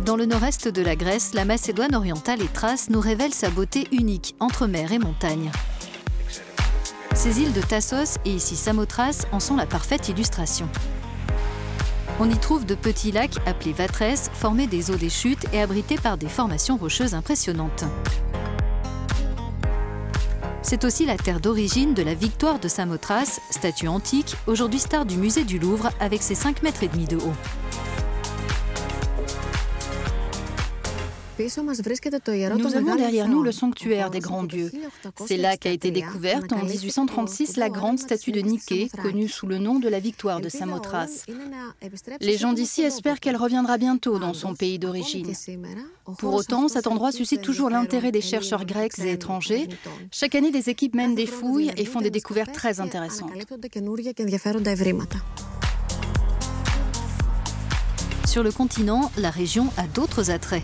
Dans le nord-est de la Grèce, la Macédoine orientale et Thrace nous révèle sa beauté unique entre mer et montagne. Ces îles de Tassos et ici Samothrace en sont la parfaite illustration. On y trouve de petits lacs appelés vatrès, formés des eaux des chutes et abrités par des formations rocheuses impressionnantes. C'est aussi la terre d'origine de la Victoire de Samothrace, statue antique, aujourd'hui star du musée du Louvre avec ses 5,5 mètres de haut. Nous avons derrière nous le sanctuaire des grands dieux. C'est là qu'a été découverte en 1836 la grande statue de Niké, connue sous le nom de la Victoire de Samothrace. Les gens d'ici espèrent qu'elle reviendra bientôt dans son pays d'origine. Pour autant, cet endroit suscite toujours l'intérêt des chercheurs grecs et étrangers. Chaque année, des équipes mènent des fouilles et font des découvertes très intéressantes. Sur le continent, la région a d'autres attraits,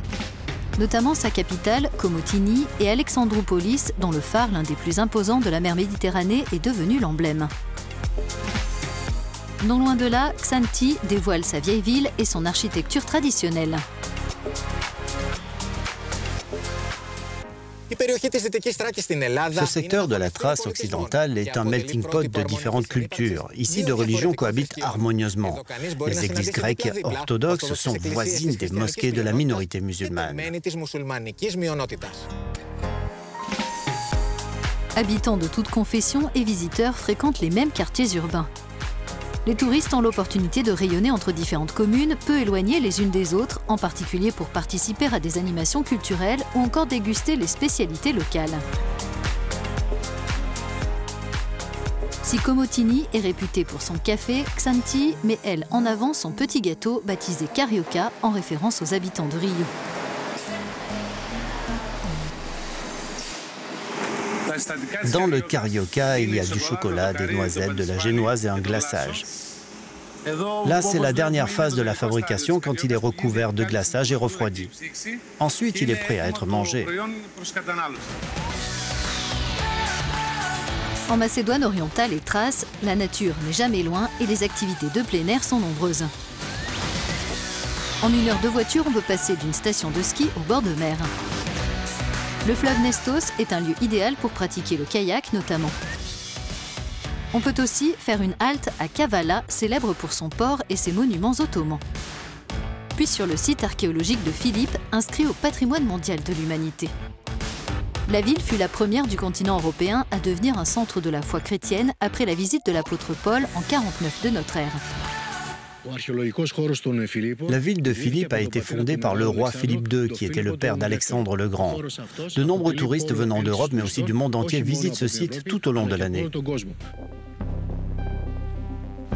notamment sa capitale, Komotini, et Alexandroupolis, dont le phare, l'un des plus imposants de la mer Méditerranée, est devenu l'emblème. Non loin de là, Xanthi dévoile sa vieille ville et son architecture traditionnelle. Ce secteur de la Thrace occidentale est un melting pot de différentes cultures. Ici, deux religions cohabitent harmonieusement. Les églises grecques orthodoxes sont voisines des mosquées de la minorité musulmane. Habitants de toutes confessions et visiteurs fréquentent les mêmes quartiers urbains. Les touristes ont l'opportunité de rayonner entre différentes communes, peu éloignées les unes des autres, en particulier pour participer à des animations culturelles ou encore déguster les spécialités locales. Si Komotini est réputée pour son café, Xanthi met elle en avant son petit gâteau baptisé Carioca en référence aux habitants de Rio. Dans le carioca, il y a du chocolat, des noisettes, de la génoise et un glaçage. Là, c'est la dernière phase de la fabrication quand il est recouvert de glaçage et refroidi. Ensuite, il est prêt à être mangé. En Macédoine orientale et Thrace, la nature n'est jamais loin et les activités de plein air sont nombreuses. En 1 heure de voiture, on peut passer d'une station de ski au bord de mer. Le fleuve Nestos est un lieu idéal pour pratiquer le kayak notamment. On peut aussi faire une halte à Kavala, célèbre pour son port et ses monuments ottomans. Puis sur le site archéologique de Philippe, inscrit au patrimoine mondial de l'humanité. La ville fut la première du continent européen à devenir un centre de la foi chrétienne après la visite de l'apôtre Paul en 49 de notre ère. La ville de Philippe a été fondée par le roi Philippe II, qui était le père d'Alexandre le Grand. De nombreux touristes venant d'Europe, mais aussi du monde entier, visitent ce site tout au long de l'année.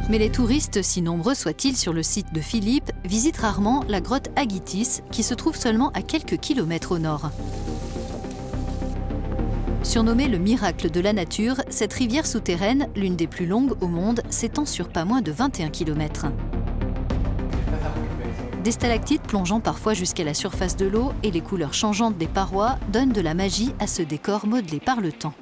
Mais les touristes, si nombreux soient-ils sur le site de Philippe, visitent rarement la grotte Agitis, qui se trouve seulement à quelques kilomètres au nord. Surnommée le miracle de la nature, cette rivière souterraine, l'une des plus longues au monde, s'étend sur pas moins de 21 km. Des stalactites plongeant parfois jusqu'à la surface de l'eau et les couleurs changeantes des parois donnent de la magie à ce décor modelé par le temps.